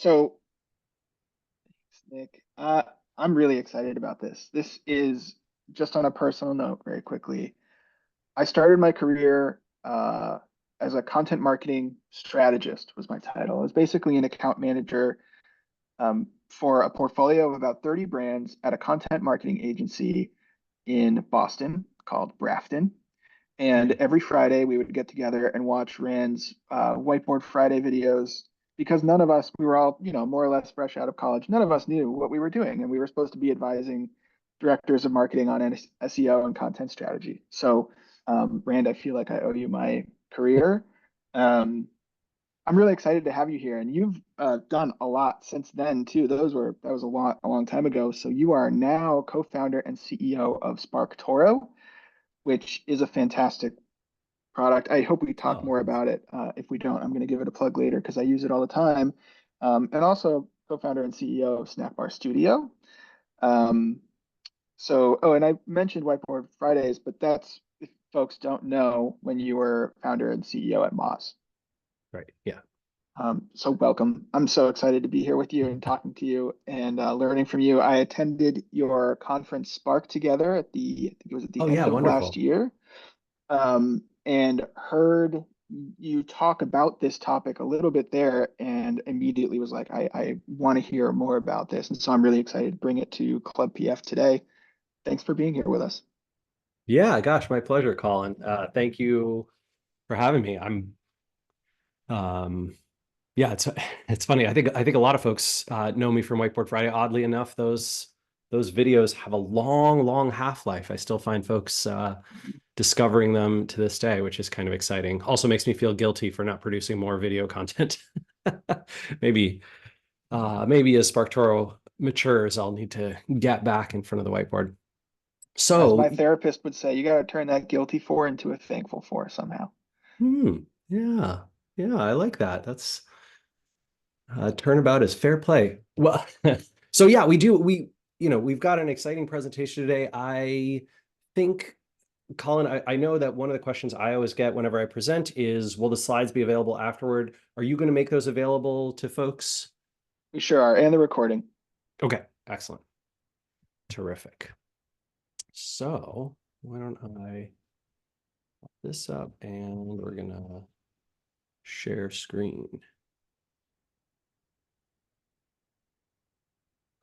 So, Nick, I'm really excited about this. This is just on a personal note, very quickly. I started my career as a content marketing strategist, was my title. I was basically an account manager for a portfolio of about 30 brands at a content marketing agency in Boston called Brafton. And every Friday we would get together and watch Rand's Whiteboard Friday videos because none of us, we were all, more or less fresh out of college. None of us knew what we were doing. And we were supposed to be advising directors of marketing on SEO and content strategy. So, Rand, I feel like I owe you my career. Um, I'm really excited to have you here. And you've done a lot since then too. That was a long time ago. So you are now co-founder and CEO of SparkToro, which is a fantastic product. I hope we talk Oh, more thanks. about it. If we don't, I'm going to give it a plug later because I use it all the time. And also co-founder and CEO of Snapbar Studio. Um, and I mentioned Whiteboard Fridays, but that's if folks don't know when you were founder and CEO at Moz. Right. Yeah. So welcome. I'm so excited to be here with you and talking to you and learning from you. I attended your conference Spark together I think it was at the Oh, end yeah. of last Wonderful. year, and heard you talk about this topic a little bit there and immediately was like, I want to hear more about this. And so I'm really excited to bring it to Club PF today. Thanks for being here with us. Yeah. Gosh, my pleasure, Colin. Thank you for having me. Yeah, it's funny. I think a lot of folks know me from Whiteboard Friday. Oddly enough, those videos have a long, long half-life. I still find folks discovering them to this day, which is kind of exciting. Also makes me feel guilty for not producing more video content. Maybe, maybe as SparkToro matures, I'll need to get back in front of the whiteboard. As So, my therapist would say, you got to turn that guilty for into a thankful for somehow. yeah, yeah, I like that. That's turnabout is fair play. Well, so yeah, we've got an exciting presentation today. I think, Colin, I know that one of the questions I always get whenever I present is, will the slides be available afterward? Are you going to make those available to folks? We sure are. And the recording. Okay, excellent. Terrific. So why don't I pop this up and we're gonna share screen.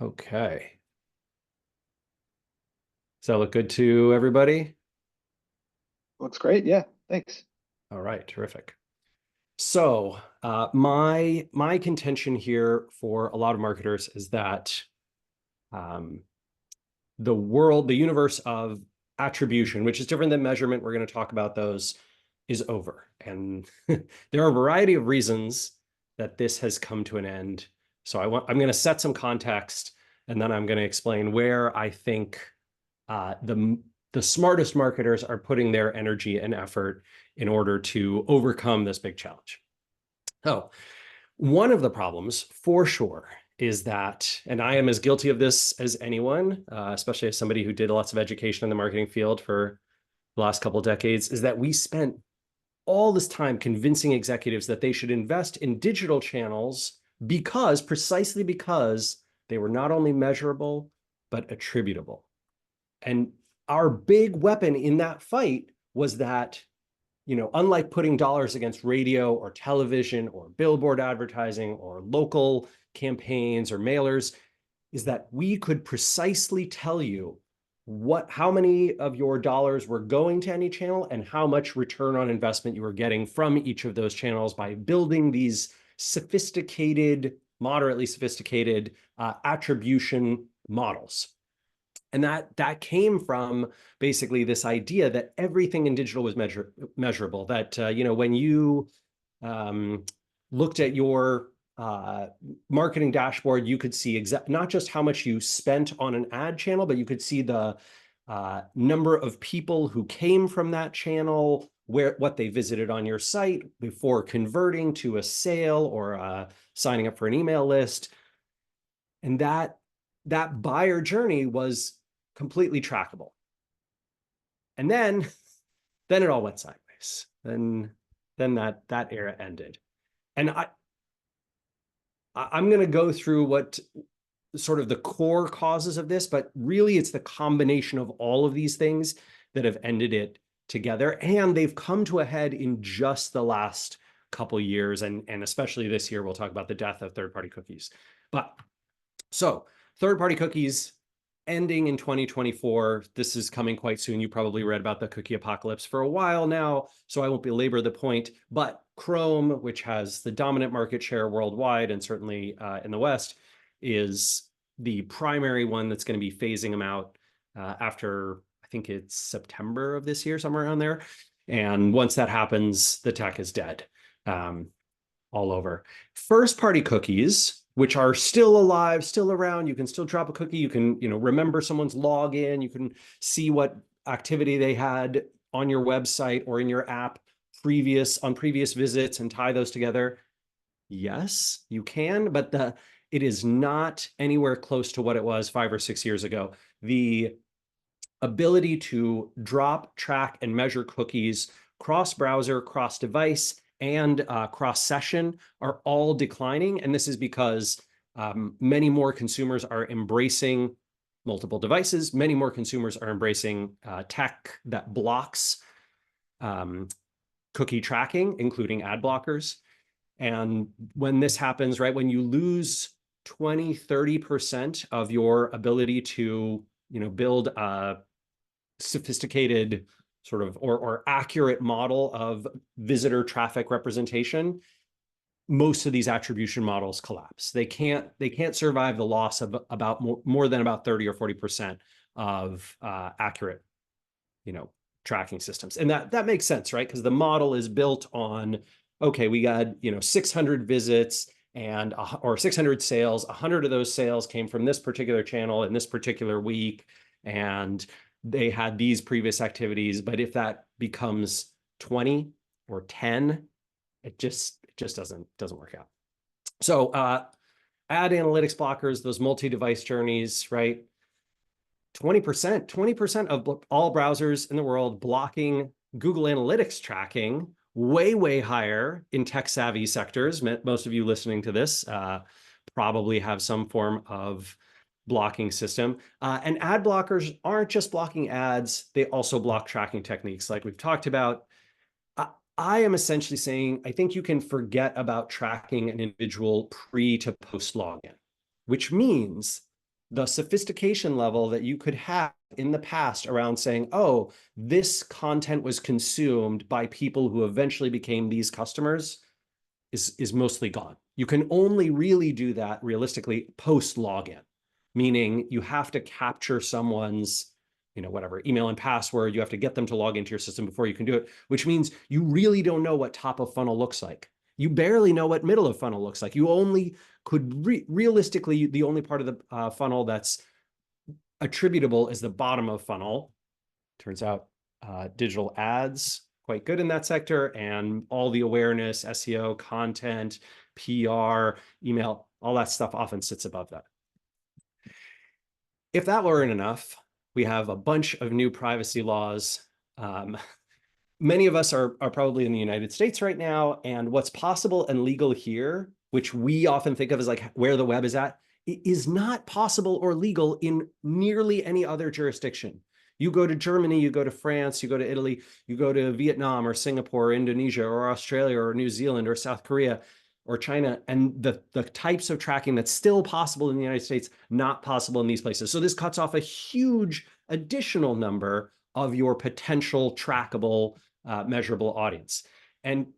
Okay. Does that look good to everybody? Looks great. Yeah, thanks. All right, terrific. So my contention here for a lot of marketers is that um, the universe of attribution, which is different than measurement, we're going to talk about those, is over. And there are a variety of reasons that this has come to an end. So I'm going to set some context, and then I'm going to explain where I think the smartest marketers are putting their energy and effort in order to overcome this big challenge. So one of the problems, for sure, is that, and I am as guilty of this as anyone, especially as somebody who did lots of education in the marketing field for the last couple of decades, is that we spent all this time convincing executives that they should invest in digital channels precisely because they were not only measurable, but attributable. And our big weapon in that fight was that, unlike putting dollars against radio or television or billboard advertising or local campaigns or mailers, is that we could precisely tell you how many of your dollars were going to any channel and how much return on investment you were getting from each of those channels by building these moderately sophisticated attribution models. And that came from basically this idea that everything in digital was measurable. That when you um, looked at your marketing dashboard, you could see not just how much you spent on an ad channel, but you could see the number of people who came from that channel, what they visited on your site before converting to a sale or signing up for an email list, and that buyer journey was completely trackable. And then it all went sideways. Then that era ended. And I'm going to go through what sort of the core causes of this, but really it's the combination of all of these things that have ended it together. And they've come to a head in just the last couple years. And especially this year, we'll talk about the death of third-party cookies. But so third-party cookies ending in 2024. This is coming quite soon. You probably read about the cookie apocalypse for a while now, so I won't belabor the point. But Chrome, which has the dominant market share worldwide and certainly in the West, is the primary one that's going to be phasing them out after, I think it's September of this year, somewhere around there. And once that happens, the tech is dead all over. First-party cookies, which are still alive, still around. You can still drop a cookie. You can, remember someone's login. You can see what activity they had on your website or in your app on previous visits and tie those together. Yes, you can, but it is not anywhere close to what it was 5 or 6 years ago. The ability to drop, track, and measure cookies cross-browser, cross-device, and cross-session are all declining. And this is because many more consumers are embracing multiple devices. Many more consumers are embracing tech that blocks cookie tracking, including ad blockers. And when this happens, right, when you lose 20, 30% of your ability to, build a sophisticated sort of or accurate model of visitor traffic representation, most of these attribution models collapse. They can't survive the loss of about more than about 30 or 40% of accurate, tracking systems. And that makes sense, right? Because the model is built on, okay, we got 600 visits or 600 sales. 100 of those sales came from this particular channel in this particular week, and they had these previous activities. But if that becomes 20 or 10, it just doesn't work out. So ad analytics blockers, those multi-device journeys, right? 20% of all browsers in the world blocking Google Analytics tracking, way higher in tech-savvy sectors. Most of you listening to this probably have some form of blocking system. And ad blockers aren't just blocking ads, they also block tracking techniques like we've talked about. I am essentially saying, I think you can forget about tracking an individual pre to post login, which means the sophistication level that you could have in the past around saying, oh, this content was consumed by people who eventually became these customers is mostly gone. You can only really do that realistically post login, meaning you have to capture someone's whatever email and password. You have to get them to log into your system before you can do it, which means you really don't know what top of funnel looks like. You barely know what middle of funnel looks like. You only could realistically, the only part of the funnel that's attributable is the bottom of funnel. Turns out digital ads, quite good in that sector, and all the awareness, SEO, content, PR, email, all that stuff often sits above that. If that weren't enough, we have a bunch of new privacy laws. Many of us are probably in the United States right now, and what's possible and legal here, which we often think of as like where the web is at, is not possible or legal in nearly any other jurisdiction. You go to Germany, you go to France, you go to Italy, you go to Vietnam or Singapore or Indonesia or Australia or New Zealand or South Korea or China, and the types of tracking that's still possible in the United States, not possible in these places. So this cuts off a huge additional number of your potential trackable, measurable audience. And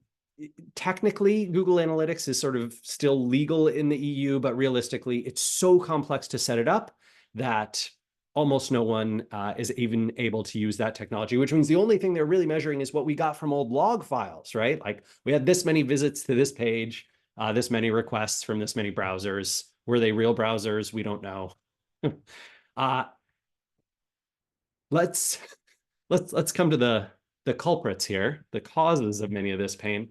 technically, Google Analytics is sort of still legal in the EU, but realistically, it's so complex to set it up that almost no one is even able to use that technology, which means the only thing they're really measuring is what we got from old log files, right? Like we had this many visits to this page, this many requests from this many browsers. Were they real browsers? We don't know. Let's come to the culprits here, the causes of many of this pain.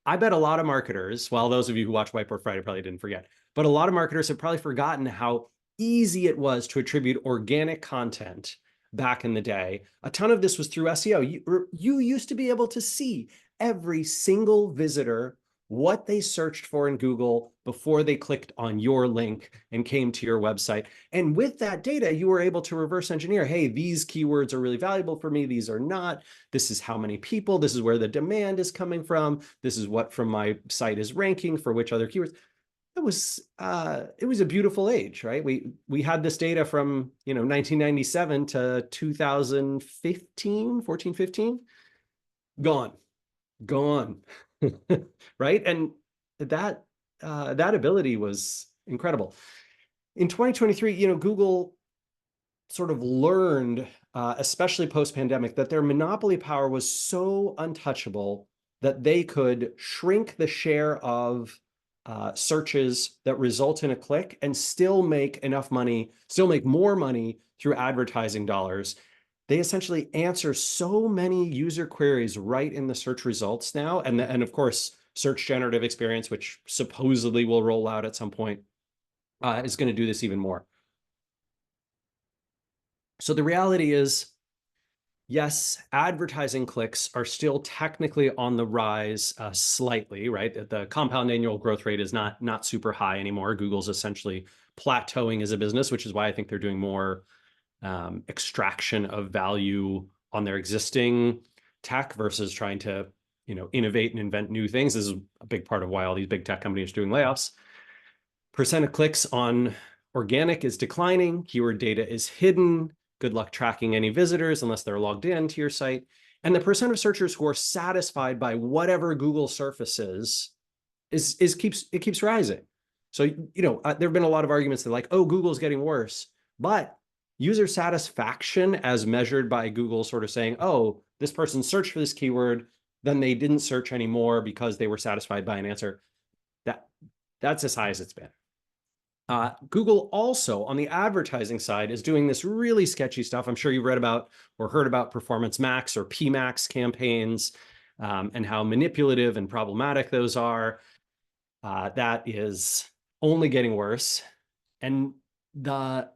I bet a lot of marketers, well, those of you who watch Whiteboard Friday probably didn't forget, but a lot of marketers have probably forgotten how easy it was to attribute organic content back in the day. A ton of this was through SEO. You used to be able to see every single visitor what they searched for in Google before they clicked on your link and came to your website. And with that data, you were able to reverse engineer, hey, these keywords are really valuable for me, these are not. This is how many people, this is where the demand is coming from, this is what from my site is ranking for which other keywords. It was a beautiful age, right? We had this data from 1997 to 2015, 14, 15, gone, gone, right? And that that ability was incredible. In 2023, Google sort of learned, especially post-pandemic, that their monopoly power was so untouchable that they could shrink the share of searches that result in a click and still make enough money, still make more money through advertising dollars. They essentially answer so many user queries right in the search results now. And of course, search generative experience, which supposedly will roll out at some point, is going to do this even more. So the reality is, yes, advertising clicks are still technically on the rise slightly, right? The compound annual growth rate is not super high anymore. Google's essentially plateauing as a business, which is why I think they're doing more extraction of value on their existing tech versus trying to, innovate and invent new things. This is a big part of why all these big tech companies are doing layoffs. Percent of clicks on organic is declining. Keyword data is hidden. Good luck tracking any visitors unless they're logged in to your site. And the percent of searchers who are satisfied by whatever Google surfaces keeps rising. So, there have been a lot of arguments that like, oh, Google's getting worse, but user satisfaction as measured by Google sort of saying, oh, this person searched for this keyword, then they didn't search anymore because they were satisfied by an answer. That's as high as it's been. Google also, on the advertising side, is doing this really sketchy stuff. I'm sure you've read about or heard about Performance Max or PMax campaigns, and how manipulative and problematic those are. That is only getting worse. And the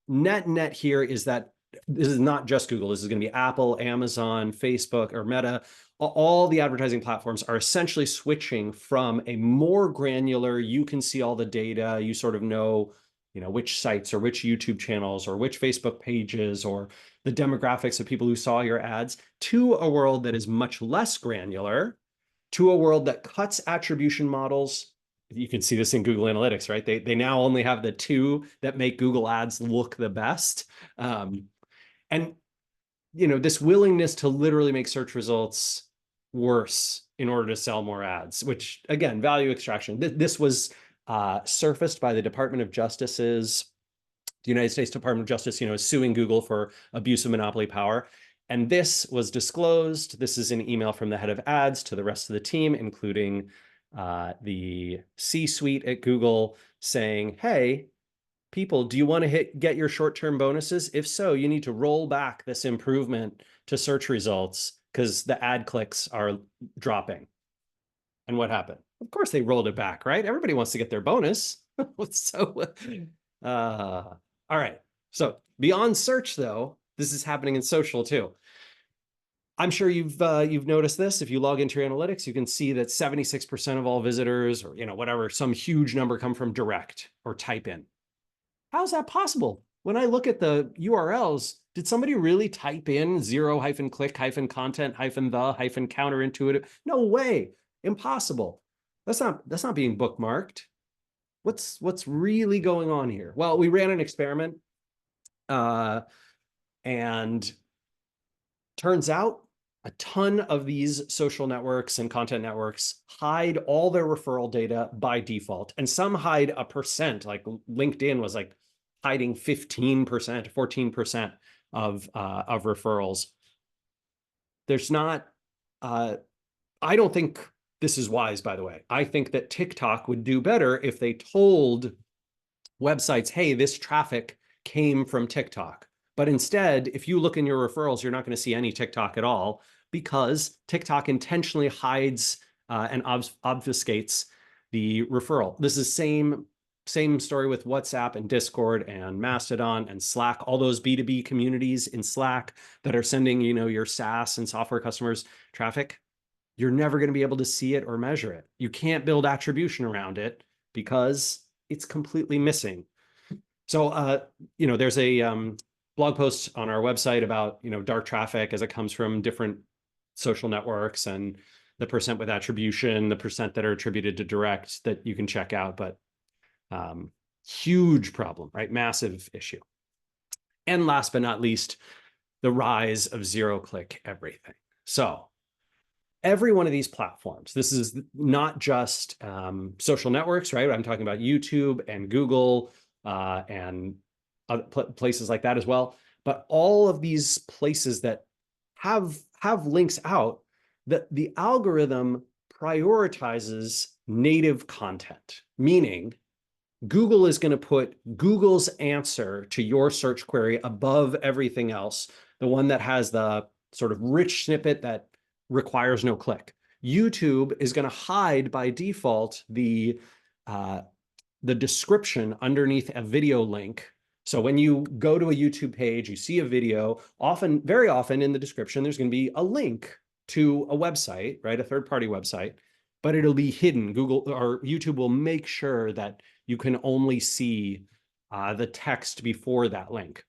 net here is that this is not just Google. This is going to be Apple, Amazon, Facebook, or Meta. All the advertising platforms are essentially switching from a more granular, you can see all the data, you sort of know, which sites or which YouTube channels or which Facebook pages or the demographics of people who saw your ads, to a world that is much less granular, to a world that cuts attribution models. You can see this in Google Analytics, right? They now only have the two that make Google ads look the best. And this willingness to literally make search results worse in order to sell more ads, which again, value extraction. This was surfaced by the Department of Justice's, the United States Department of Justice, is suing Google for abuse of monopoly power. And this was disclosed. This is an email from the head of ads to the rest of the team, including the C-suite at Google, saying, hey, people, do you want to get your short-term bonuses? If so, you need to roll back this improvement to search results because the ad clicks are dropping. And what happened? Of course, they rolled it back, right? Everybody wants to get their bonus. So, all right. So beyond search, though, this is happening in social too. I'm sure you've noticed this. If you log into your analytics, you can see that 76% of all visitors, or whatever, some huge number, come from direct or type in. How is that possible? When I look at the URLs, did somebody really type in 0-click-content-the-counterintuitive? No way. Impossible. That's not being bookmarked. What's really going on here? Well, we ran an experiment, and turns out a ton of these social networks and content networks hide all their referral data by default. And some hide a percent, like LinkedIn was like hiding 15%, 14% of referrals. There's not, I don't think this is wise, by the way. I think that TikTok would do better if they told websites, hey, this traffic came from TikTok. But instead, if you look in your referrals, you're not going to see any TikTok at all, because TikTok intentionally hides and obfuscates the referral. This is same story with WhatsApp and Discord and Mastodon and Slack, all those B2B communities in Slack that are sending, your SaaS and software customers traffic. you're never going to be able to see it or measure it. You can't build attribution around it because it's completely missing. So, there's a blog post on our website about, dark traffic as it comes from different social networks and the percent with attribution, the percent that are attributed to direct that you can check out. But huge problem, right? Massive issue. And last but not least, the rise of zero-click everything. So every one of these platforms, this is not just social networks, right? I'm talking about YouTube and Google and other places like that as well. But all of these places that have links out, that the algorithm prioritizes native content, meaning Google is going to put Google's answer to your search query above everything else, the one that has the sort of rich snippet that requires no click. YouTube is going to hide by default the description underneath a video link. So when you go to a YouTube page, you see a video, very often in the description, there's going to be a link to a website, right? A third-party website, but it'll be hidden. Google or YouTube will make sure that you can only see the text before that link.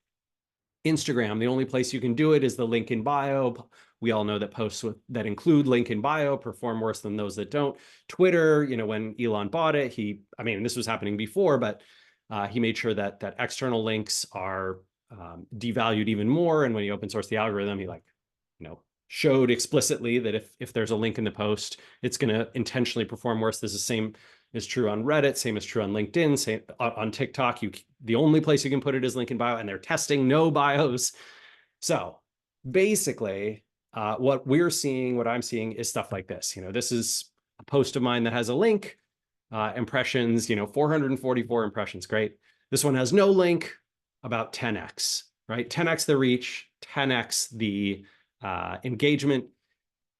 Instagram, the only place you can do it is the link in bio. We all know that posts that include link in bio perform worse than those that don't. Twitter, when Elon bought it, this was happening before, but he made sure that external links are devalued even more. And when he open sourced the algorithm, he showed explicitly that if there's a link in the post, it's going to intentionally perform worse. This is same is true on Reddit, same is true on LinkedIn, same on TikTok. The only place you can put it is link in bio, and they're testing no bios. So basically, what I'm seeing is stuff like this. This is a post of mine that has a link, impressions, 444 impressions, great. This one has no link, about 10x, right? 10x the reach, 10x the engagement,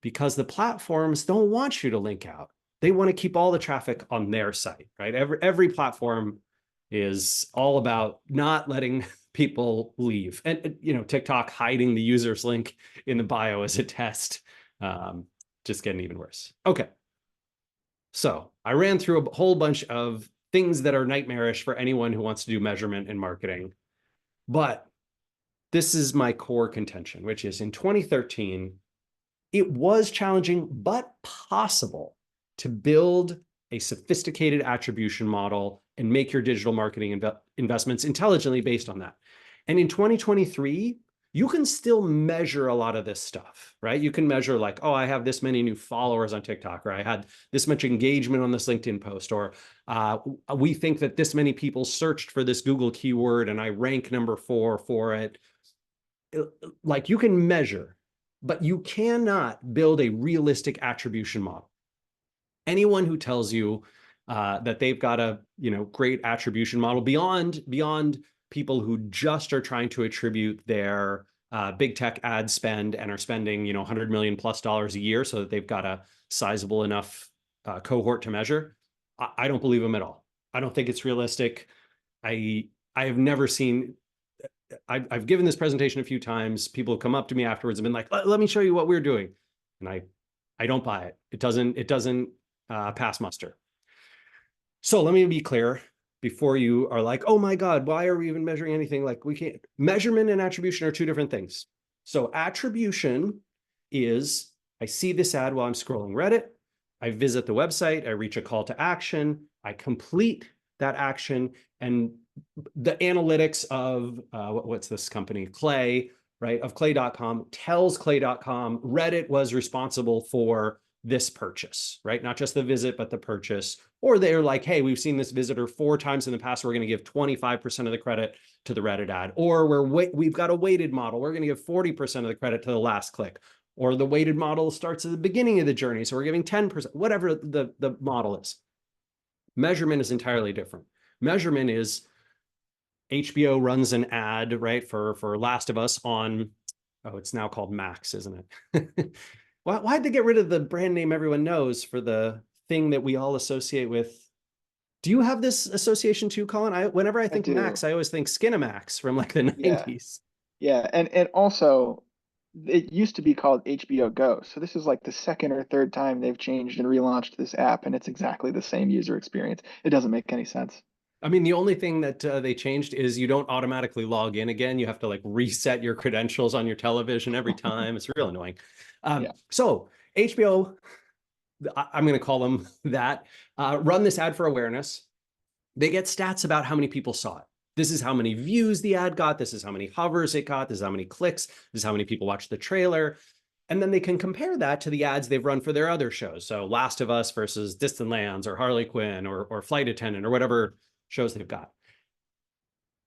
because the platforms don't want you to link out. They want to keep all the traffic on their site, right? Every platform is all about not letting people leave. And, TikTok hiding the user's link in the bio as a test, just getting even worse. Okay. So I ran through a whole bunch of things that are nightmarish for anyone who wants to do measurement in marketing. But this is my core contention, which is in 2013, it was challenging, but possible to build a sophisticated attribution model and make your digital marketing investments intelligently based on that. And in 2023, you can still measure a lot of this stuff, right? You can measure like, oh, I have this many new followers on TikTok, or I had this much engagement on this LinkedIn post, or we think that this many people searched for this Google keyword and I rank number 4 for it. Like, you can measure, but you cannot build a realistic attribution model. Anyone who tells you that they've got a great attribution model beyond people who just are trying to attribute their big tech ad spend and are spending $100 million plus a year so that they've got a sizable enough cohort to measure, I don't believe them at all. I don't think it's realistic. I have never seen. I've given this presentation a few times. People have come up to me afterwards and been like, "Let me show you what we're doing," and I don't buy it. It doesn't pass muster. So let me be clear before you are like, "Oh my God, why are we even measuring anything?" Like, we can't. Measurement and attribution are two different things. So attribution is, I see this ad while I'm scrolling Reddit. I visit the website. I reach a call to action. I complete that action, and the analytics of what's this company, Clay, right, of clay.com tells clay.com Reddit was responsible for this purchase, right? Not just the visit, but the purchase. Or they're like, hey, we've seen this visitor 4 times in the past. We're going to give 25% of the credit to the Reddit ad. Or we've got a weighted model. We're going to give 40% of the credit to the last click. Or the weighted model starts at the beginning of the journey, so we're giving 10%, whatever the model is. Measurement is entirely different. Measurement is HBO runs an ad, right, for Last of Us on, it's now called Max, isn't it? Why'd they get rid of the brand name everyone knows for the thing that we all associate with? Do you have this association too, Colin? Whenever I think Max, I always think Skinamax from like the 90s. Yeah. And also, it used to be called HBO Go. So this is like the second or third time they've changed and relaunched this app, and it's exactly the same user experience. It doesn't make any sense. I mean, the only thing that they changed is you don't automatically log in again. You have to like reset your credentials on your television every time. It's real annoying. Yeah. So HBO, I'm going to call them that, run this ad for awareness. They get stats about how many people saw it. This is how many views the ad got. This is how many hovers it got. This is how many clicks. This is how many people watched the trailer. And then they can compare that to the ads they've run for their other shows. So Last of Us versus Distant Lands or Harley Quinn or Flight Attendant or whatever shows they've got.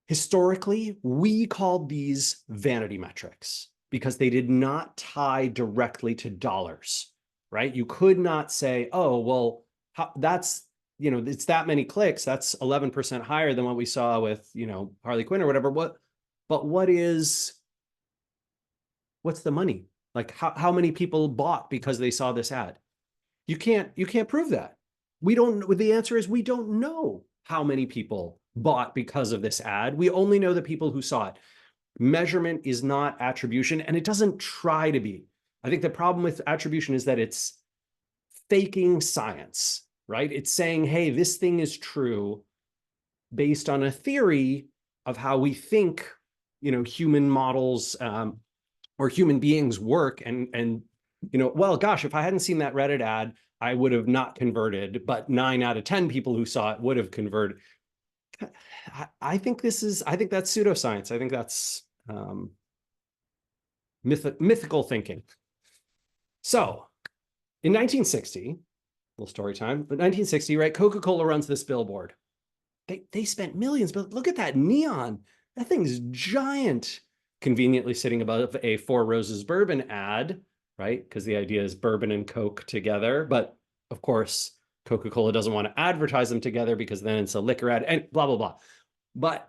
Historically, we called these vanity metrics because they did not tie directly to dollars, right? You could not say, oh, well, that's, it's that many clicks. That's 11% higher than what we saw with, Harley Quinn or whatever. But what's the money? Like how many people bought because they saw this ad? You can't prove that. The answer is we don't know how many people bought because of this ad. We only know the people who saw it. Measurement is not attribution, and it doesn't try to be. I think the problem with attribution is that it's faking science, right? It's saying, hey, this thing is true based on a theory of how we think, human models or human beings work. And well, gosh, if I hadn't seen that Reddit ad, I would have not converted, but 9 out of 10 people who saw it would have converted. I think that's pseudoscience. I think that's mythical thinking. So in 1960, little story time, but 1960, right? Coca-Cola runs this billboard. They spent millions, but look at that neon. That thing's giant, conveniently sitting above a Four Roses bourbon ad, right? Because the idea is bourbon and Coke together. But of course, Coca-Cola doesn't want to advertise them together because then it's a liquor ad and blah, blah, blah. But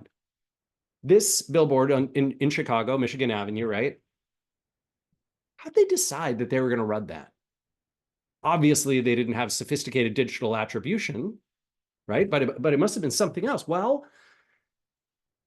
this billboard in Chicago, Michigan Avenue, right? How'd they decide that they were going to run that? Obviously, they didn't have sophisticated digital attribution, right? But it must have been something else. Well,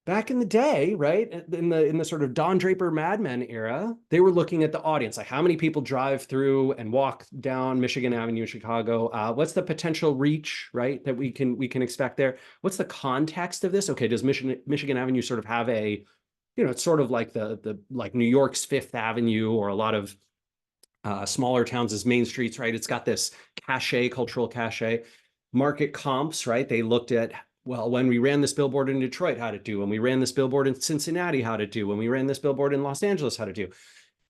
back in the day, right, in the sort of Don Draper Mad Men era, they were looking at the audience, like how many people drive through and walk down Michigan Avenue in Chicago. What's the potential reach, right, that we can expect there? What's the context of this? Okay, does Michigan Avenue sort of have a, it's sort of like the like New York's Fifth Avenue or a lot of smaller towns as main streets, right? It's got this cachet, cultural cachet. Market comps, right? They looked at, well, when we ran this billboard in Detroit, how'd it do? When we ran this billboard in Cincinnati, how'd it do? When we ran this billboard in Los Angeles, how'd it do?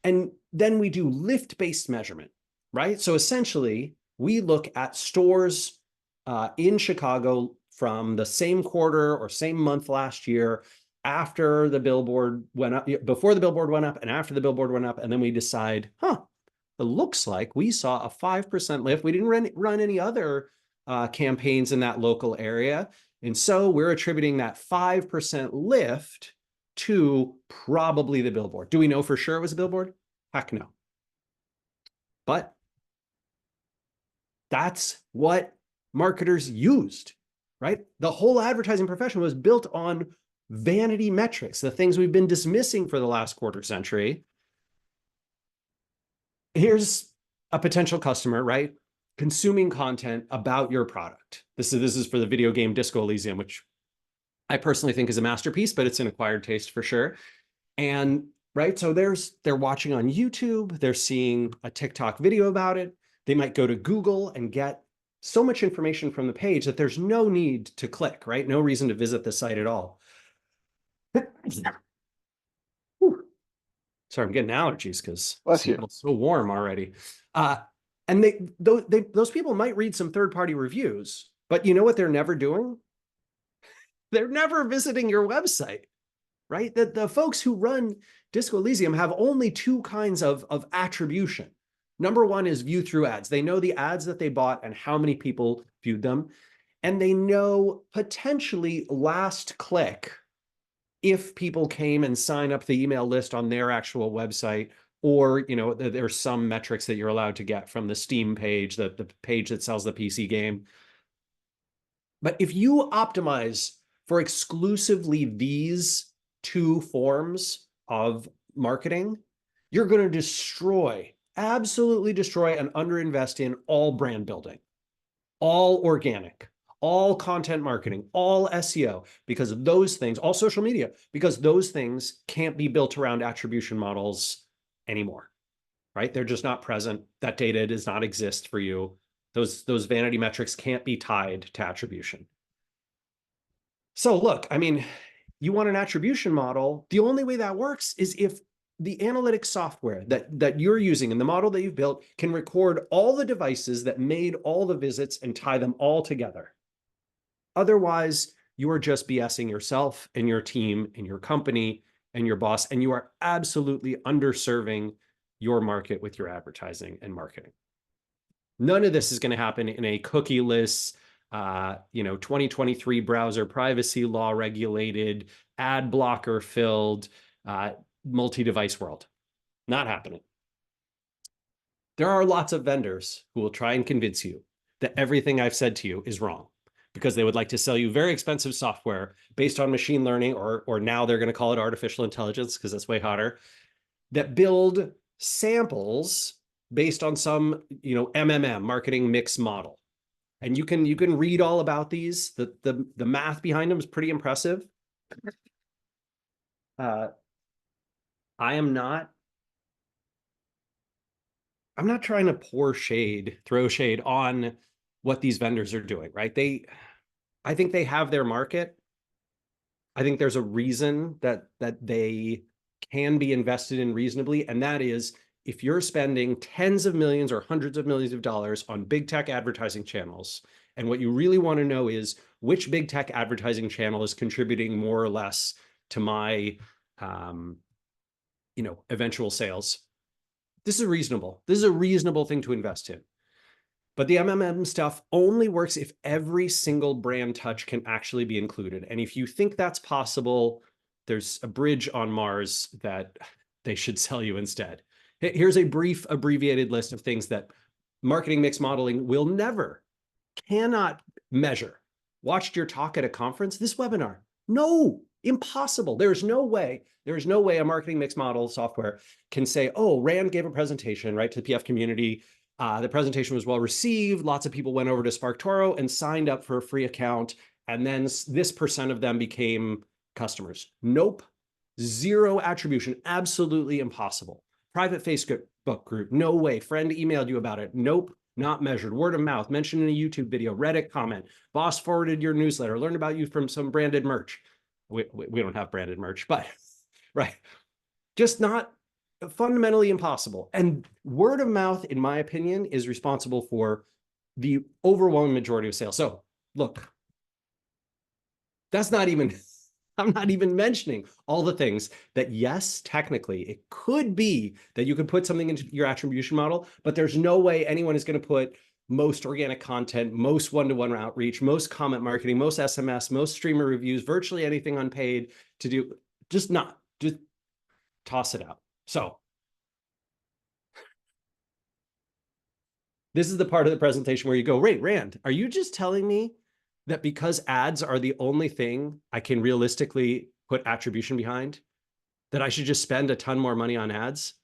And then we do lift-based measurement, right? So essentially, we look at stores in Chicago from the same quarter or same month last year, after the billboard went up, before the billboard went up, and after the billboard went up, and then we decide, it looks like we saw a 5% lift. We didn't run any other campaigns in that local area. And so we're attributing that 5% lift to probably the billboard. Do we know for sure it was a billboard? Heck no. But that's what marketers used, right? The whole advertising profession was built on vanity metrics, the things we've been dismissing for the last quarter century. Here's a potential customer, right? Consuming content about your product. This is for the video game Disco Elysium, which I personally think is a masterpiece, but it's an acquired taste for sure. And right, so they're watching on YouTube, they're seeing a TikTok video about it. They might go to Google and get so much information from the page that there's no need to click, right? No reason to visit the site at all. Sorry, I'm getting allergies because it's so warm already. And those people might read some third-party reviews, but you know what they're never doing? They're never visiting your website, right? The folks who run Disco Elysium have only 2 kinds of attribution. Number one is view through ads. They know the ads that they bought and how many people viewed them. And they know potentially last click if people came and signed up the email list on their actual website, or there's some metrics that you're allowed to get from the Steam page, the page that sells the PC game. But if you optimize for exclusively these 2 forms of marketing, you're going to destroy, absolutely destroy, and underinvest in all brand building, all organic, all content marketing, all SEO, because of those things, all social media, because those things can't be built around attribution models anymore, right? They're just not present. That data does not exist for you. Those vanity metrics can't be tied to attribution. So look, I mean, you want an attribution model. The only way that works is if the analytics software that you're using and the model that you've built can record all the devices that made all the visits and tie them all together. Otherwise, you are just BSing yourself and your team and your company and your boss, and you are absolutely underserving your market with your advertising and marketing. None of this is going to happen in a cookieless, 2023 browser privacy law regulated, ad blocker filled, multi-device world. Not happening. There are lots of vendors who will try and convince you that everything I've said to you is wrong, because they would like to sell you very expensive software based on machine learning, or now they're going to call it artificial intelligence because that's way hotter, that build samples based on some, MMM, marketing mix model. And you can read all about these. The math behind them is pretty impressive. I'm not trying to throw shade on what these vendors are doing, right? I think they have their market. I think there's a reason that they can be invested in reasonably, and that is if you're spending tens of millions or hundreds of millions of dollars on big tech advertising channels, and what you really want to know is which big tech advertising channel is contributing more or less to my, eventual sales. This is reasonable. This is a reasonable thing to invest in. But the MMM stuff only works if every single brand touch can actually be included. And if you think that's possible, there's a bridge on Mars that they should sell you instead. Here's a brief abbreviated list of things that marketing mix modeling will never, cannot measure. Watched your talk at a conference? This webinar? No, impossible. There's no way a marketing mix model software can say, oh, Rand gave a presentation, right, to the PF community. The presentation was well received. Lots of people went over to SparkToro and signed up for a free account. And then this percent of them became customers. Nope. Zero attribution. Absolutely impossible. Private Facebook group. No way. Friend emailed you about it. Nope. Not measured. Word of mouth. Mentioned in a YouTube video. Reddit comment. Boss forwarded your newsletter. Learned about you from some branded merch. We don't have branded merch, but right. Just not fundamentally impossible. And word of mouth, in my opinion, is responsible for the overwhelming majority of sales. So look, I'm not even mentioning all the things that, yes, technically it could be that you could put something into your attribution model, but there's no way anyone is going to put most organic content, most one-to-one outreach, most comment marketing, most SMS, most streamer reviews, virtually anything unpaid to do. Just toss it out. So this is the part of the presentation where you go, wait, Rand, are you just telling me that because ads are the only thing I can realistically put attribution behind, that I should just spend a ton more money on ads?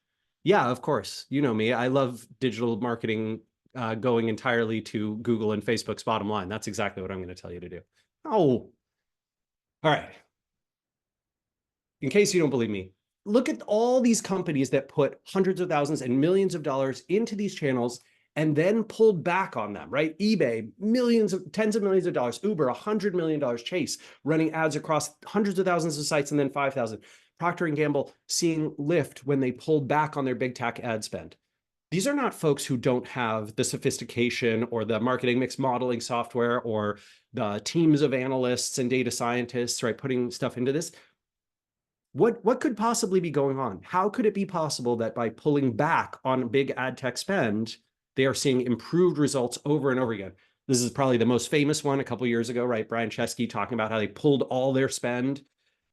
Yeah, of course. You know me. I love digital marketing going entirely to Google and Facebook's bottom line. That's exactly what I'm going to tell you to do. Oh, all right. In case you don't believe me, look at all these companies that put hundreds of thousands and millions of dollars into these channels and then pulled back on them, right? eBay, tens of millions of dollars. Uber, $100 million. Chase, running ads across hundreds of thousands of sites and then 5,000. Procter & Gamble seeing lift when they pulled back on their big tech ad spend. These are not folks who don't have the sophistication or the marketing mix modeling software or the teams of analysts and data scientists, right, putting stuff into this. What could possibly be going on? How could it be possible that by pulling back on big ad tech spend, they are seeing improved results over and over again? This is probably the most famous one a couple of years ago, right? Brian Chesky talking about how they pulled all their spend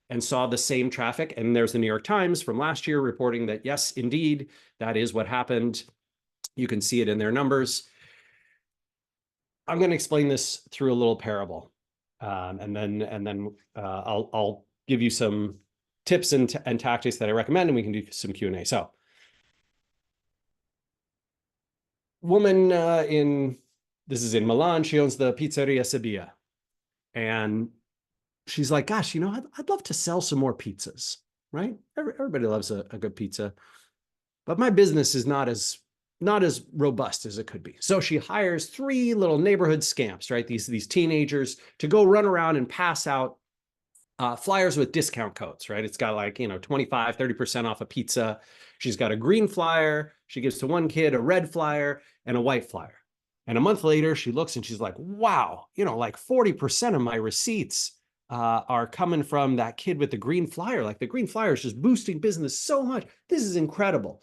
and saw the same traffic. And there's the New York Times from last year reporting that, yes, indeed, that is what happened. You can see it in their numbers. I'm going to explain this through a little parable. And then I'll give you some tips and tactics that I recommend, and we can do some Q&A. So woman this is in Milan. She owns the Pizzeria Sabia. And she's like, gosh, I'd love to sell some more pizzas, right? Everybody loves a good pizza, but my business is not as robust as it could be. So she hires 3 little neighborhood scamps, right? These teenagers to go run around and pass out flyers with discount codes, right? It's got like, 25, 30% off a pizza. She's got a green flyer. She gives to one kid a red flyer and a white flyer. And a month later, she looks and she's like, wow, like 40% of my receipts are coming from that kid with the green flyer. Like the green flyer is just boosting business so much. This is incredible.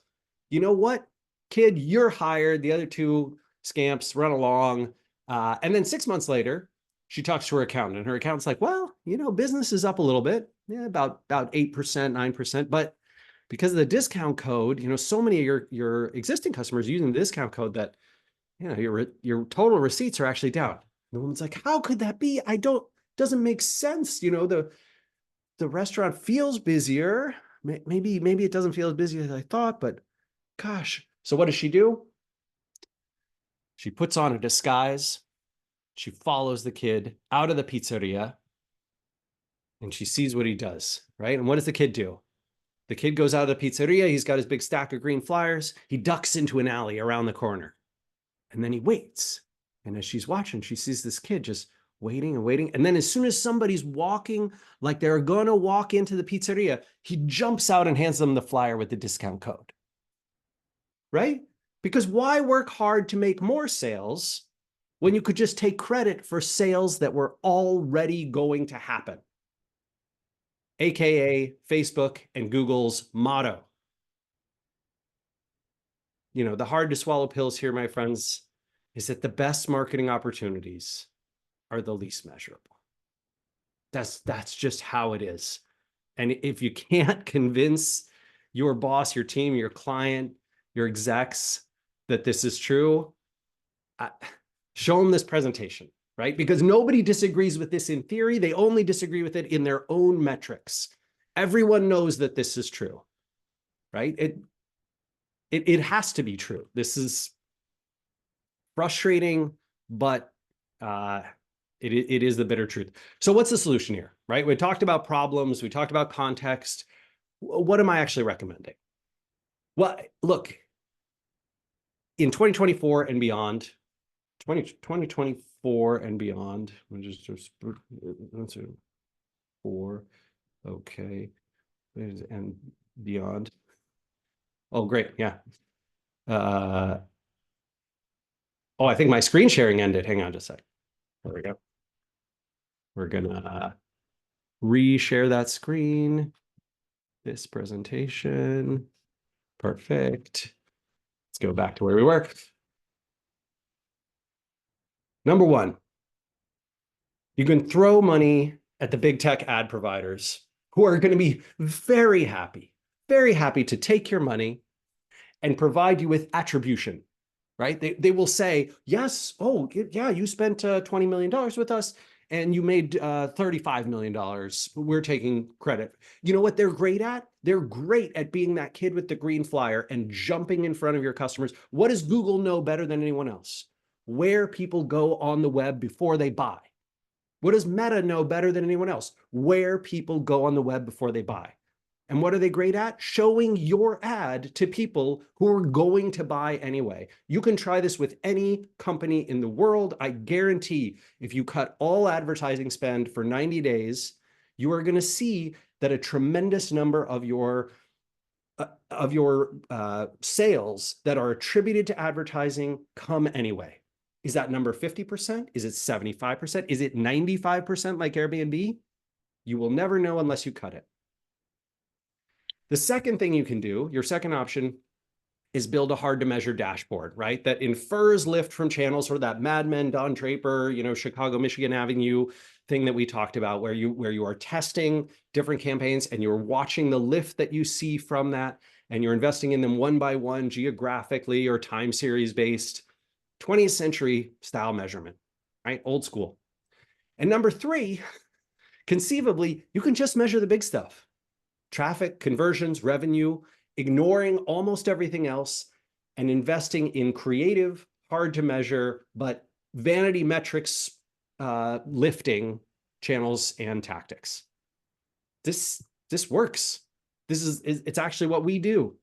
You know what, kid, you're hired. The other 2 scamps run along. And then 6 months later, she talks to her accountant, and her accountant's like, well, business is up a little bit, about 8%, 9%. But because of the discount code, so many of your existing customers using the discount code that, your total receipts are actually down. The woman's like, how could that be? Doesn't make sense. The restaurant feels busier. Maybe it doesn't feel as busy as I thought, but gosh. So what does she do? She puts on a disguise. She follows the kid out of the pizzeria and she sees what he does, right? And what does the kid do? The kid goes out of the pizzeria. He's got his big stack of green flyers. He ducks into an alley around the corner and then he waits. And as she's watching, she sees this kid just waiting and waiting. And then as soon as somebody's walking, like they're going to walk into the pizzeria, he jumps out and hands them the flyer with the discount code, right? Because why work hard to make more sales when you could just take credit for sales that were already going to happen? AKA Facebook and Google's motto. The hard to swallow pills here, my friends, is that the best marketing opportunities are the least measurable. That's just how it is. And if you can't convince your boss, your team, your client, your execs that this is true, show them this presentation, right? Because nobody disagrees with this in theory. They only disagree with it in their own metrics. Everyone knows that this is true, right? It has to be true. This is frustrating, but it is the bitter truth. So what's the solution here, right? We talked about problems. We talked about context. What am I actually recommending? Well, look, in 2024 and beyond, 2024 and beyond, okay, and beyond. Oh, great, yeah. I think my screen sharing ended. Hang on just a sec. There we go. We're gonna reshare that screen. This presentation. Perfect. Let's go back to where we were. Number 1, you can throw money at the big tech ad providers who are going to be very happy to take your money and provide you with attribution, right? They will say, yes, oh, yeah, you spent $20 million with us and you made $35 million. We're taking credit. You know what they're great at? They're great at being that kid with the green flyer and jumping in front of your customers. What does Google know better than anyone else? Where people go on the web before they buy. What does Meta know better than anyone else? Where people go on the web before they buy. And what are they great at? Showing your ad to people who are going to buy anyway. You can try this with any company in the world. I guarantee if you cut all advertising spend for 90 days, you are going to see that a tremendous number of your sales that are attributed to advertising come anyway. Is that number 50%? Is it 75%? Is it 95% like Airbnb? You will never know unless you cut it. The second thing you can do, your second option, is build a hard to measure dashboard, right? That infers lift from channels, sort of that Mad Men, Don Draper, Chicago, Michigan Avenue thing that we talked about, where you are testing different campaigns and you're watching the lift that you see from that, and you're investing in them one by one, geographically or time series based. 20th century style measurement, right? Old school. And number 3, conceivably, you can just measure the big stuff. Traffic, conversions, revenue, ignoring almost everything else. and investing in creative, hard to measure, but vanity metrics lifting channels and tactics. This works. It's actually what we do.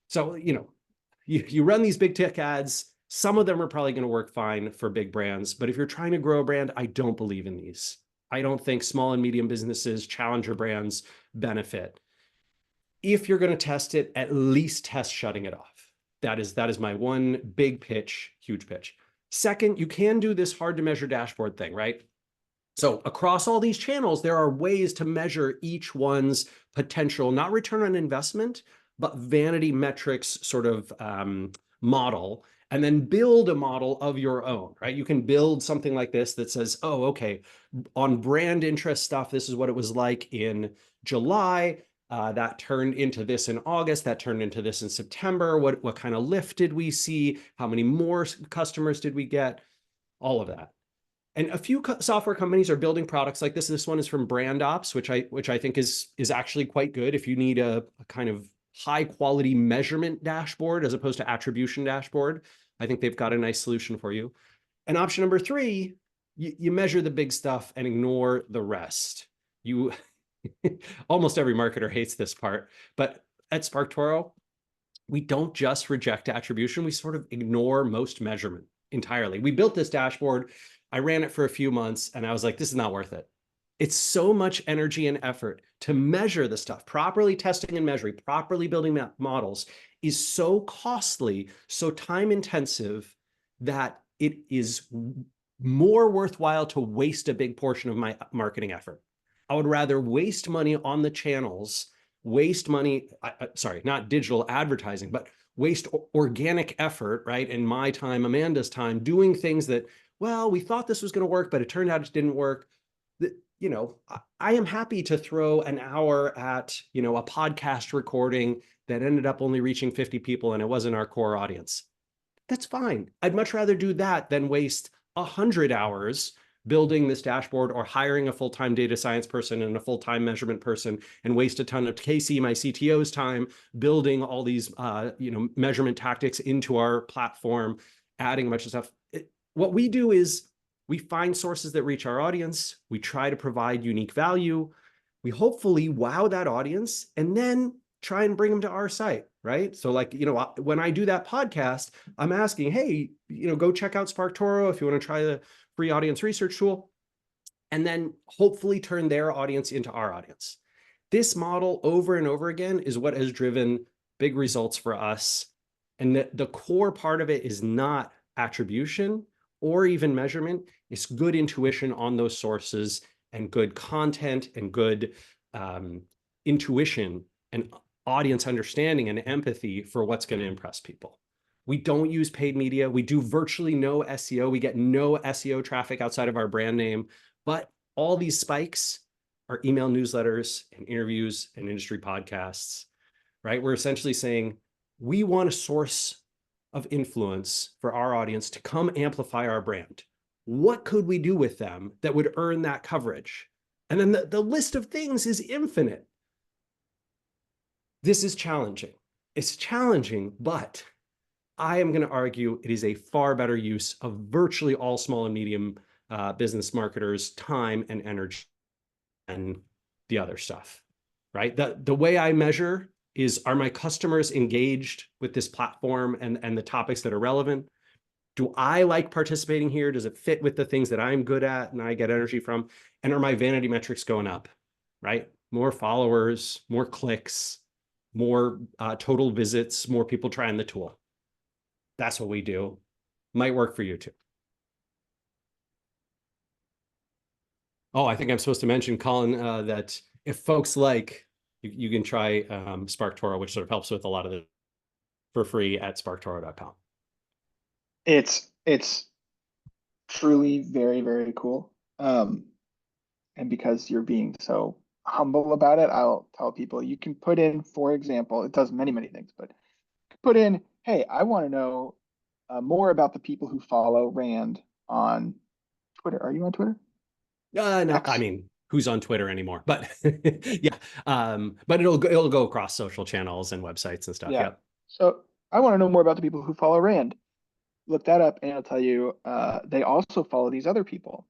So, you run these big tech ads. Some of them are probably going to work fine for big brands, but if you're trying to grow a brand, I don't believe in these. I don't think small and medium businesses, challenger brands benefit. If you're going to test it, at least test shutting it off. That is my one big pitch, huge pitch. Second, you can do this hard to measure dashboard thing, right? So across all these channels, there are ways to measure each one's potential, not return on investment, but vanity metrics sort of model, and then build a model of your own, right? You can build something like this that says, oh, okay, on brand interest stuff, this is what it was like in July. That turned into this in August, that turned into this in September. What kind of lift did we see? How many more customers did we get? All of that. And a few software companies are building products like this. This one is from Brand Ops, which I think is actually quite good if you need a kind of high quality measurement dashboard as opposed to attribution dashboard. I think they've got a nice solution for you. And option number 3, you measure the big stuff and ignore the rest. You almost every marketer hates this part, but at SparkToro, we don't just reject attribution. We sort of ignore most measurement entirely. We built this dashboard. I ran it for a few months and I was like, this is not worth it. It's so much energy and effort to measure the stuff. Properly testing and measuring, properly building models is so costly, so time intensive that it is more worthwhile to waste a big portion of my marketing effort. I would rather waste money on the channels, waste money, sorry, not digital advertising, but waste organic effort, right? And my time, Amanda's time, doing things that, well, we thought this was going to work, but it turned out it didn't work. I am happy to throw an hour at, a podcast recording that ended up only reaching 50 people and it wasn't our core audience. That's fine. I'd much rather do that than waste 100 hours building this dashboard or hiring a full-time data science person and a full-time measurement person and waste a ton of Casey, my CTO's time, building all these, measurement tactics into our platform, adding a bunch of stuff. What we do is we find sources that reach our audience. We try to provide unique value. We hopefully wow that audience and then try and bring them to our site, right? So like, when I do that podcast, I'm asking, hey, go check out SparkToro if you want to try the free audience research tool, and then hopefully turn their audience into our audience. This model over and over again is what has driven big results for us. And the core part of it is not attribution or even measurement. It's good intuition on those sources and good content and good intuition and audience understanding and empathy for what's going to impress people. We don't use paid media. We do virtually no SEO. We get no SEO traffic outside of our brand name, but all these spikes are email newsletters and interviews and industry podcasts, right? We're essentially saying we want a source of influence for our audience to come amplify our brand. What could we do with them that would earn that coverage? And then the list of things is infinite. This is challenging. It's challenging, but I am going to argue it is a far better use of virtually all small and medium business marketers' time and energy than the other stuff, right? The way I measure is, are my customers engaged with this platform and the topics that are relevant? Do I like participating here? Does it fit with the things that I'm good at and I get energy from? And are my vanity metrics going up, right? More followers, more clicks, more total visits, more people trying the tool. That's what we do. Might work for you too. Oh, I think I'm supposed to mention, Colin, that if folks like, you can try SparkToro, which sort of helps with a lot of it for free at sparktoro.com. It's truly very, very cool. And because you're being so humble about it, I'll tell people you can put in, for example, it does many, many things, but put in, hey, I want to know more about the people who follow Rand on Twitter. Are you on Twitter? No, X? I mean, who's on Twitter anymore? But yeah, but it'll go across social channels and websites and stuff. Yeah. Yep. So I want to know more about the people who follow Rand. Look that up, and it'll tell you they also follow these other people.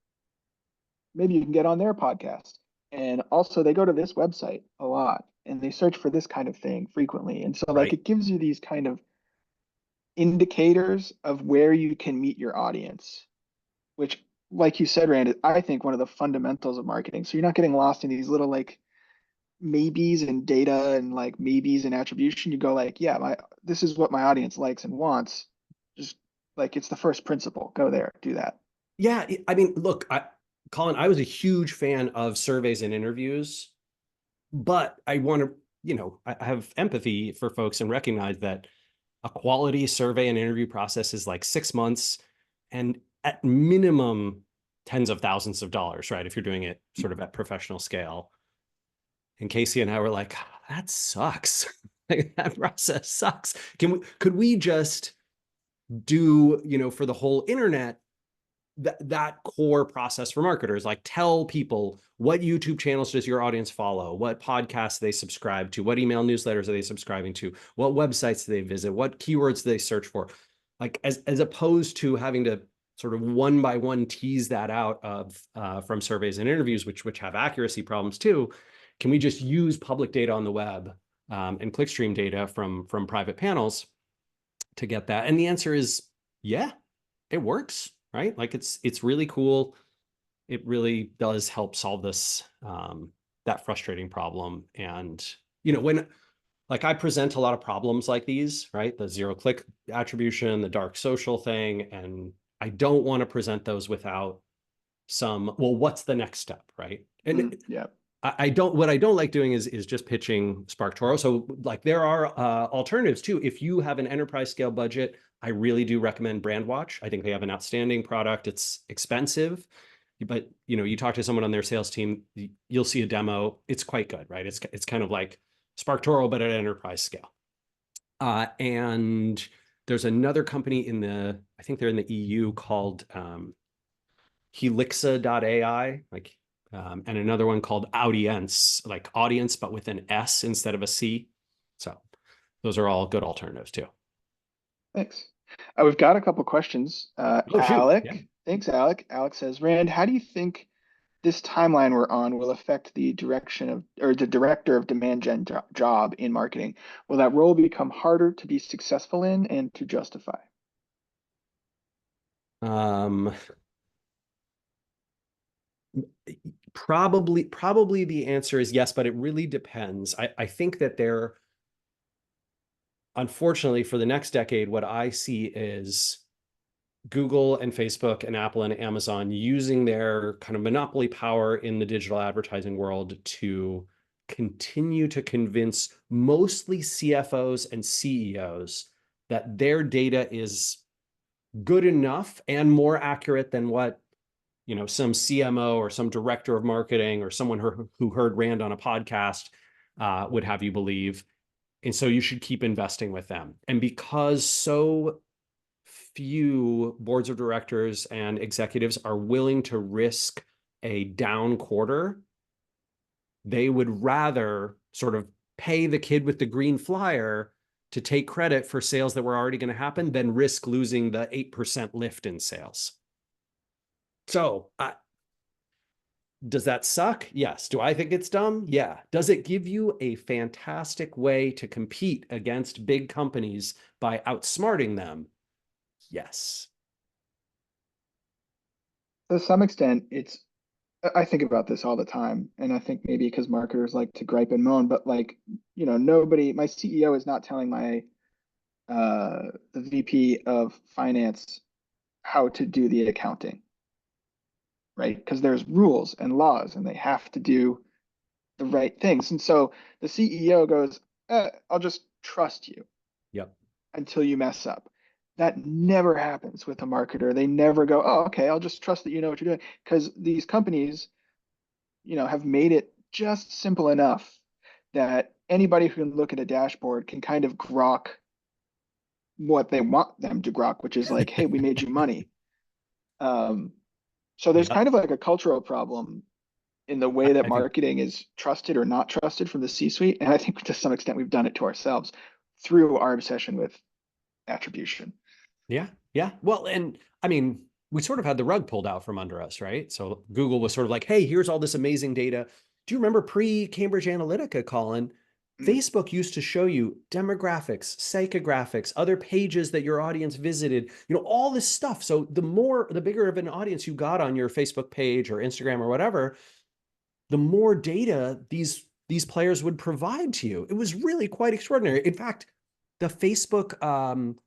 Maybe you can get on their podcast. And also, they go to this website a lot, and they search for this kind of thing frequently. And so, like, Right. it gives you these kind of indicators of where you can meet your audience, which, like you said, Rand, I think one of the fundamentals of marketing. So you're not getting lost in these little like maybes and data and like maybes and attribution. You go like, yeah, this is what my audience likes and wants. Just like it's the first principle. Go there, do that. Yeah, I mean, look, Colin, I was a huge fan of surveys and interviews, but I want to, I have empathy for folks and recognize that a quality survey and interview process is like 6 months and at minimum tens of thousands of dollars, right? If you're doing it sort of at professional scale. And Casey and I were like, that sucks. Like, that process sucks. Could we just do, for the whole internet, that core process for marketers, like tell people what YouTube channels does your audience follow, what podcasts they subscribe to, what email newsletters are they subscribing to, what websites do they visit, what keywords do they search for, like as opposed to having to sort of one by one tease that out of from surveys and interviews, which have accuracy problems too. Can we just use public data on the web and clickstream data from private panels to get that? And the answer is yeah, it works, right? Like it's really cool. It really does help solve this that frustrating problem. And when like I present a lot of problems like these, right? The zero click attribution, the dark social thing, and I don't want to present those without some, well, what's the next step, right? And Yeah. I don't, what I don't like doing is just pitching SparkToro. So like there are alternatives too. If you have an enterprise scale budget, I really do recommend Brandwatch. I think they have an outstanding product. It's expensive, but you talk to someone on their sales team, you'll see a demo. It's quite good, right? It's kind of like SparkToro, but at enterprise scale. And there's another company I think they're in the EU called Helixa.ai, and another one called Audience, like audience, but with an S instead of a C. So those are all good alternatives too. Thanks. We've got a couple questions. Oh, shoot. Yeah. Alec, thanks, Alec. Alec says, Rand, how do you think this timeline we're on will affect the direction of, or the director of demand gen job in marketing? Will that role become harder to be successful in and to justify? Um, probably the answer is yes, but it really depends. I think that unfortunately, for the next decade, what I see is Google and Facebook and Apple and Amazon using their kind of monopoly power in the digital advertising world to continue to convince mostly CFOs and CEOs that their data is good enough and more accurate than what some CMO or some director of marketing or someone who heard Rand on a podcast would have you believe. And so you should keep investing with them. And because so few boards of directors and executives are willing to risk a down quarter, they would rather sort of pay the kid with the green flyer to take credit for sales that were already going to happen than risk losing the 8% lift in sales. So does that suck? Yes. Do I think it's dumb? Yeah. Does it give you a fantastic way to compete against big companies by outsmarting them? Yes. To some extent, I think about this all the time, and I think maybe because marketers like to gripe and moan, but like, my CEO is not telling the VP of finance how to do the accounting, right? Because there's rules and laws, and they have to do the right things. And so the CEO goes, I'll just trust you Yep. until you mess up. That never happens with a marketer. They never go, oh, okay, I'll just trust that you know what you're doing. Because these companies, have made it just simple enough that anybody who can look at a dashboard can kind of grok what they want them to grok, which is like, hey, we made you money. Um, so there's Yep. kind of like a cultural problem in the way that I think marketing is trusted or not trusted from the C-suite. And I think to some extent we've done it to ourselves through our obsession with attribution. Yeah. Yeah. Well, and I mean, we sort of had the rug pulled out from under us, right? So Google was sort of like, hey, here's all this amazing data. Do you remember pre-Cambridge Analytica, Colin? Mm. Facebook used to show you demographics, psychographics, other pages that your audience visited, all this stuff. So the bigger of an audience you got on your Facebook page or Instagram or whatever, the more data these players would provide to you. It was really quite extraordinary. In fact, the Facebook,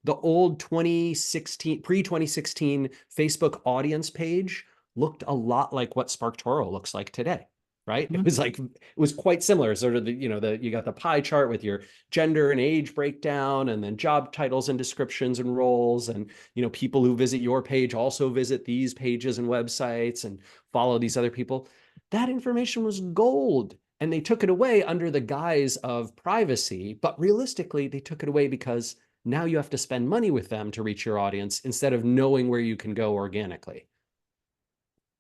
the old 2016, pre-2016 Facebook audience page looked a lot like what SparkToro looks like today, right? It was like, it was quite similar. Sort of you got the pie chart with your gender and age breakdown, and then job titles and descriptions and roles. And, people who visit your page also visit these pages and websites and follow these other people. That information was gold. And they took it away under the guise of privacy. But realistically, they took it away because now you have to spend money with them to reach your audience instead of knowing where you can go organically,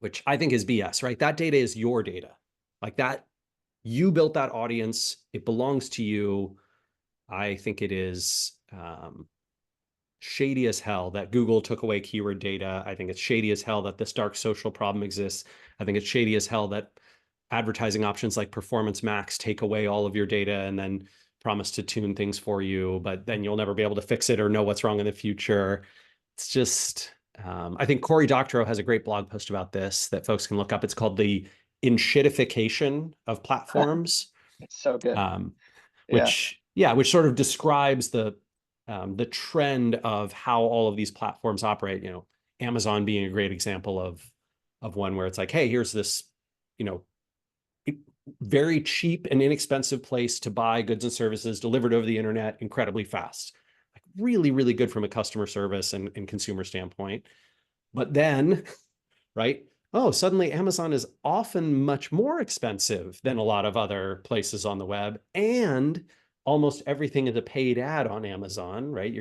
which I think is BS, right? That data is your data. Like that, you built that audience. It belongs to you. I think it is shady as hell that Google took away keyword data. I think it's shady as hell that this dark social problem exists. I think it's shady as hell that advertising options like Performance Max take away all of your data and then promise to tune things for you, but then you'll never be able to fix it or know what's wrong in the future. It's just, I think Cory Doctorow has a great blog post about this that folks can look up. It's called the enshittification of platforms, It's so good. Yeah. which sort of describes the trend of how all of these platforms operate. Amazon being a great example of one where it's like, hey, here's this, very cheap and inexpensive place to buy goods and services delivered over the internet incredibly fast. Like really, really good from a customer service and consumer standpoint. But then, right? Oh, suddenly Amazon is often much more expensive than a lot of other places on the web. And almost everything is a paid ad on Amazon, right?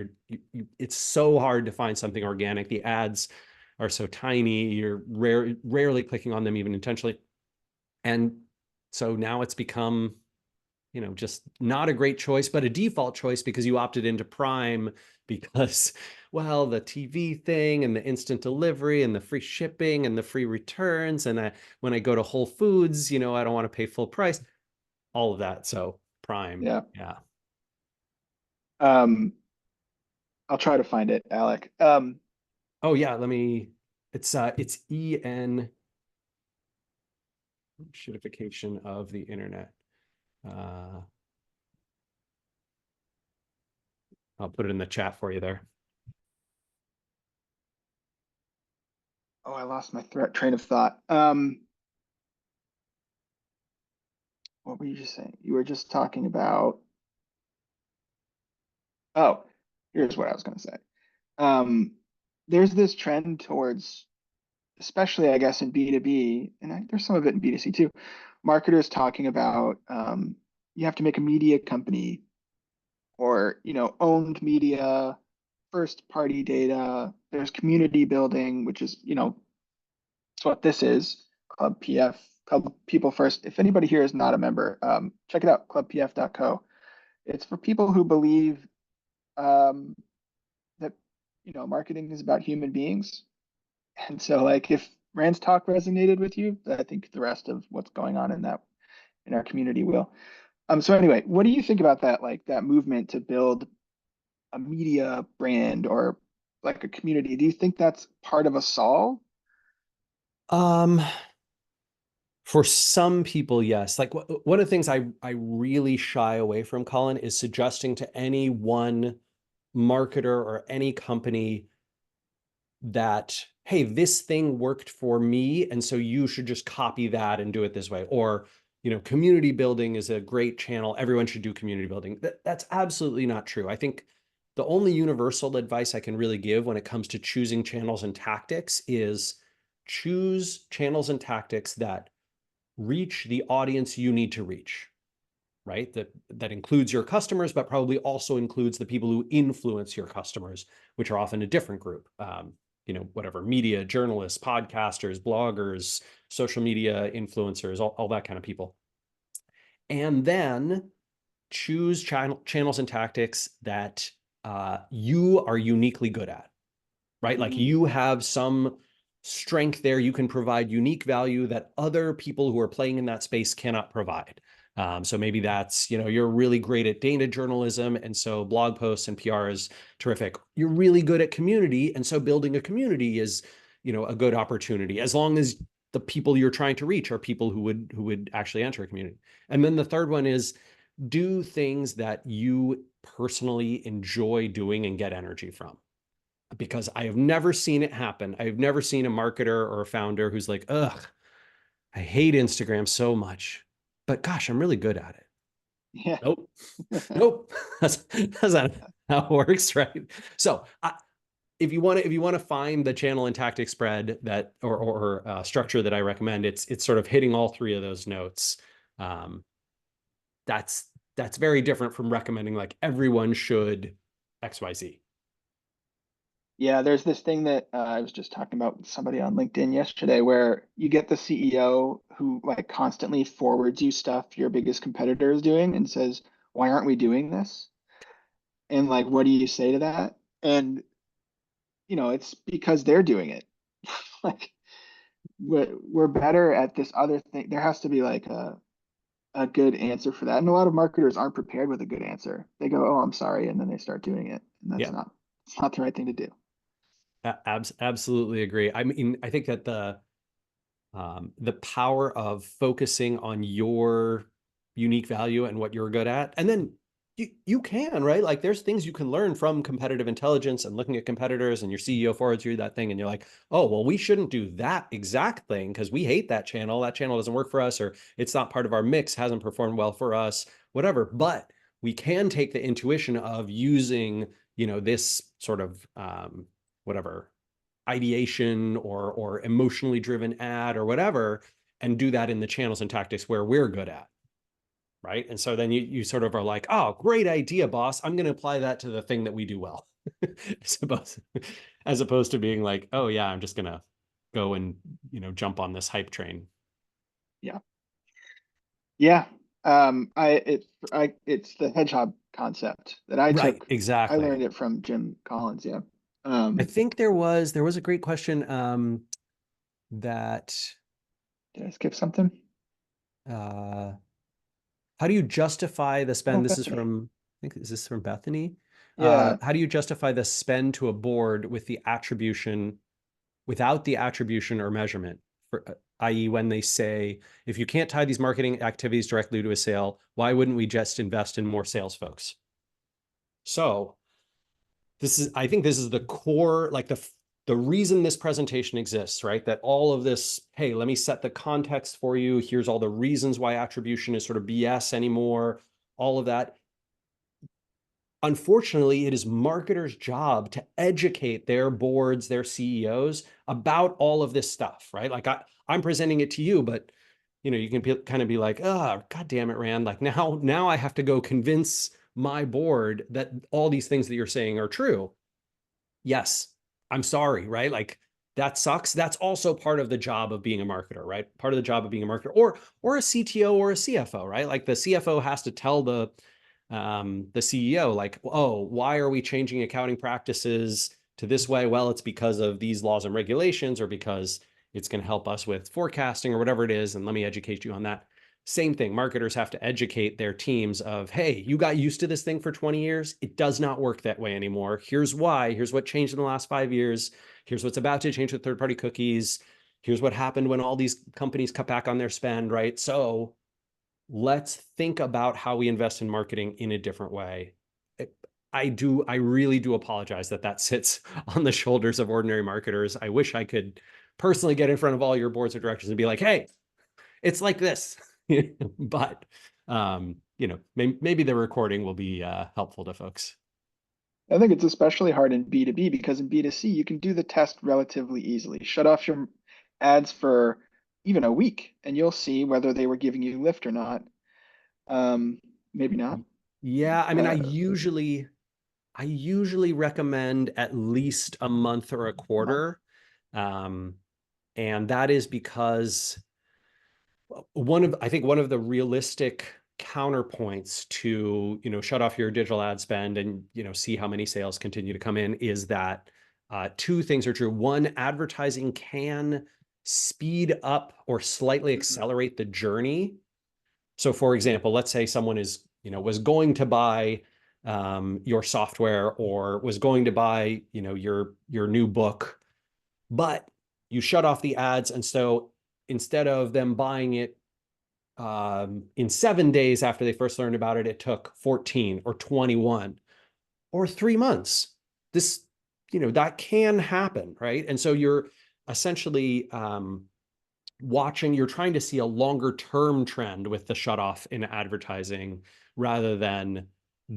It's so hard to find something organic. The ads are so tiny. You're rarely clicking on them even intentionally. And so now it's become, just not a great choice, but a default choice because you opted into Prime because, well, the TV thing and the instant delivery and the free shipping and the free returns. And when I go to Whole Foods, I don't want to pay full price, all of that. So Prime. Yeah. Yeah. Um, I'll try to find it, Alec. Oh yeah. It's EN shitification of the internet. I'll put it in the chat for you there. Oh, I lost my train of thought. What were you just saying? You were just talking about. Oh, here's what I was going to say. There's this trend towards, especially I guess in B2B, and there's some of it in B2C too, marketers talking about you have to make a media company or owned media, first party data. There's community building, which is it's what this is. Club PF, Club People First. If anybody here is not a member, check it out, clubpf.co. It's for people who believe um, that marketing is about human beings. And so like if Rand's talk resonated with you, I think the rest of what's going on in our community will. So anyway, what do you think about that, like that movement to build a media brand or like a community? Do you think that's part of a solve? Um, For some people, yes. Like one of the things I really shy away from, Colin, is suggesting to any one marketer or any company that, hey, this thing worked for me, and so you should just copy that and do it this way. Or, community building is a great channel. Everyone should do community building. That's absolutely not true. I think the only universal advice I can really give when it comes to choosing channels and tactics is choose channels and tactics that reach the audience you need to reach, right? That includes your customers, but probably also includes the people who influence your customers, which are often a different group. Whatever, media, journalists, podcasters, bloggers, social media influencers, all that kind of people. And then choose channels and tactics that you are uniquely good at, right? Like Mhm. you have some strength there. You can provide unique value that other people who are playing in that space cannot provide. So maybe that's, you're really great at data journalism. And so blog posts and PR is terrific. You're really good at community. And so building a community is, a good opportunity, as long as the people you're trying to reach are people who would actually enter a community. And then the third one is do things that you personally enjoy doing and get energy from, because I have never seen it happen. I've never seen a marketer or a founder who's like, ugh, I hate Instagram so much, but gosh, I'm really good at it. Yeah. Nope. Nope. That's not how it works, right? So if you want to find the channel and tactic spread that, or structure that I recommend, it's sort of hitting all three of those notes. Um, that's that's very different from recommending like everyone should XYZ. Yeah, there's this thing that I was just talking about with somebody on LinkedIn yesterday where you get the CEO who like constantly forwards you stuff your biggest competitor is doing and says, "Why aren't we doing this?" And like, what do you say to that? And it's because they're doing it. Like we're better at this other thing. There has to be like a good answer for that. And a lot of marketers aren't prepared with a good answer. They go, "Oh, I'm sorry," and then they start doing it. And that's Yeah, not it's not the right thing to do. absolutely agree. I mean, I think that the power of focusing on your unique value and what you're good at, and then you can, right? Like there's things you can learn from competitive intelligence and looking at competitors, and your CEO forwards you that thing, and you're like, oh, well, we shouldn't do that exact thing because we hate that channel. That channel doesn't work for us, or it's not part of our mix, hasn't performed well for us, whatever. But we can take the intuition of using, this sort of whatever ideation or emotionally driven ad or whatever, and do that in the channels and tactics where we're good at, right? And so then you sort of are like, oh, great idea, boss, I'm going to apply that to the thing that we do well. As opposed to being like, oh yeah, I'm just going to go and jump on this hype train. Yeah. Yeah. It's the hedgehog concept that I Right, took. I exactly. learned it from Jim Collins. Yeah. I Um, think there was a great question that did I skip something? uh how do you justify the Oh, spend? This is Bethany. from, I think, is this from Bethany? Yeah. How do you justify the spend to a board with the attribution, without the attribution or measurement? For, i.e., when they say, if you can't tie these marketing activities directly to a sale, why wouldn't we just invest in more sales folks? So I think this is the core, like the reason this presentation exists, right? That all of this, hey, let me set the context for you. Here's all the reasons why attribution is sort of BS anymore, all of that. Unfortunately, it is marketers' job to educate their boards, their CEOs about all of this stuff, right? Like I'm presenting it to you, but you can kind of be like, oh, God damn it, Rand. Like now I have to go convince my board that all these things that you're saying are true. Yes, I'm sorry, right? Like that sucks. That's also part of the job of being a marketer, right? Part of the job of being a marketer, or a CTO or a CFO, right? Like the CFO has to tell the CEO, like, oh, why are we changing accounting practices to this way? Well, it's because of these laws and regulations, or because it's going to help us with forecasting or whatever it is. And let me educate you on that. Same thing. Marketers have to educate their teams of, hey, you got used to this thing for 20 years. It does not work that way anymore. Here's why. Here's what changed in the last 5 years. Here's what's about to change with third-party cookies. Here's what happened when all these companies cut back on their spend, right? So let's think about how we invest in marketing in a different way. I really do apologize that sits on the shoulders of ordinary marketers. I wish I could personally get in front of all your boards of directors and be like, hey, it's like this. But maybe the recording will be helpful to folks. I think it's especially hard in B2B because in B2C, you can do the test relatively easily. Shut off your ads for even a week and you'll see whether they were giving you lift or not. Maybe not. Yeah, I mean, I Uh, usually I usually recommend at least a month or a month. quarter. Um, and that is because I think one of the realistic counterpoints to, shut off your digital ad spend and, see how many sales continue to come in is that two things are true. One, advertising can speed up or slightly accelerate the journey. So for example, let's say someone was going to buy your software or was going to buy, your new book, but you shut off the ads. And so instead of them buying it in 7 days after they first learned about it, it took 14 or 21 or 3 months. This, that can happen, right? And so you're essentially you're trying to see a longer term trend with the shut off in advertising rather than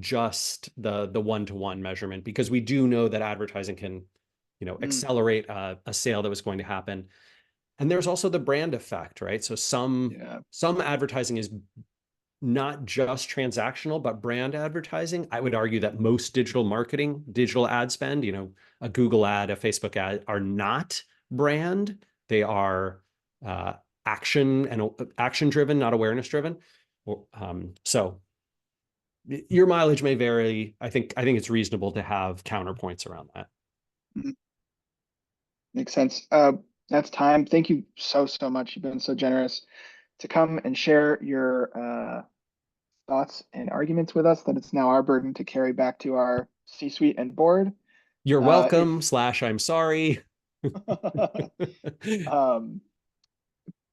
just the one-to-one measurement, because we do know that advertising can, accelerate a sale that was going to happen. And there's also the brand effect, right? So Yeah. some advertising is not just transactional, but brand advertising. I would argue that most digital marketing, digital ad spend, a Google ad, a Facebook ad, are not brand. They are action driven, not awareness driven. So your mileage may vary. I think it's reasonable to have counterpoints around that. Mhm. Makes sense. That's time. Thank you so, so much. You've been so generous to come and share your thoughts and arguments with us that it's now our burden to carry back to our C-suite and board. You're If welcome / I'm sorry. um,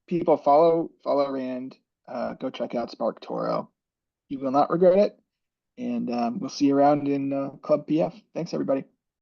people follow Rand, go check out SparkToro. You will not regret it. And we'll see you around in Club PF. Thanks, everybody.